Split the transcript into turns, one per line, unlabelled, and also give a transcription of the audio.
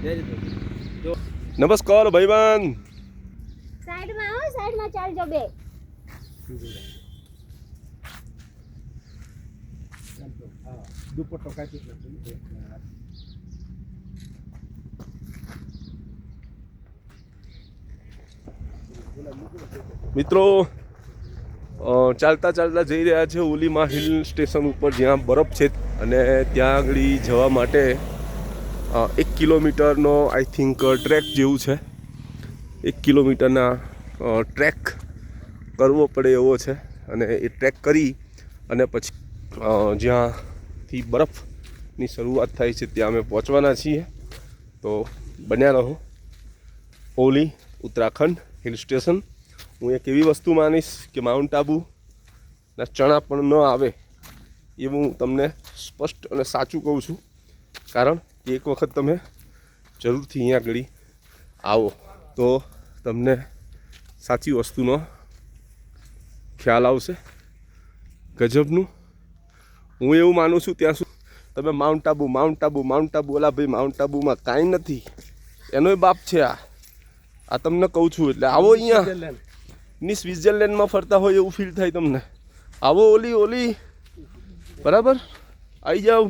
નમસ્કાર ભાઈબંધ.
સાઈડમાં આવો, સાઈડમાં ચાલજો બે.
દુપટ્ટો કાઢી
મિત્રો ચાલતા ચાલતા જઈ રહ્યા છે ઓલીમાં હિલ સ્ટેશન ઉપર, જ્યાં બરફ છે. અને ત્યાં આગળ જવા માટે 1 કિલોમીટરનો આઈ થિંક ટ્રેક જેવું છે. 1 કિલોમીટરના ટ્રેક કરવો પડે એવો છે. અને એ ટ્રેક કરી અને પછી જ્યાંથી બરફની શરૂઆત થાય છે ત્યાં અમે પહોંચવાના છીએ. તો બન્યા રહો. ઓલી ઉત્તરાખંડ હિલ સ્ટેશન. હું એક એવી વસ્તુ માનીશ કે માઉન્ટ આબુના ચણા પણ ન આવે એવું હું તમને સ્પષ્ટ અને સાચું કહું છું. કારણ કે એક વખત તમે જરૂરથી અહીંયા આગળ આવો તો તમને સાચી વસ્તુનો ખ્યાલ આવશે. ગજબનું. હું એવું માનું છું ત્યાં સુધી તમે માઉન્ટ આબુ ઓલા ભાઈ માઉન્ટ આબુમાં કાંઈ નથી, એનોય બાપ છે આ તમને કહું છું. એટલે આવો અહીંયા ની સ્વિટ્ઝરલેન્ડમાં ફરતા હોય એવું ફીલ થાય તમને. આવો ઓલી બરાબર, આવી જાઓ.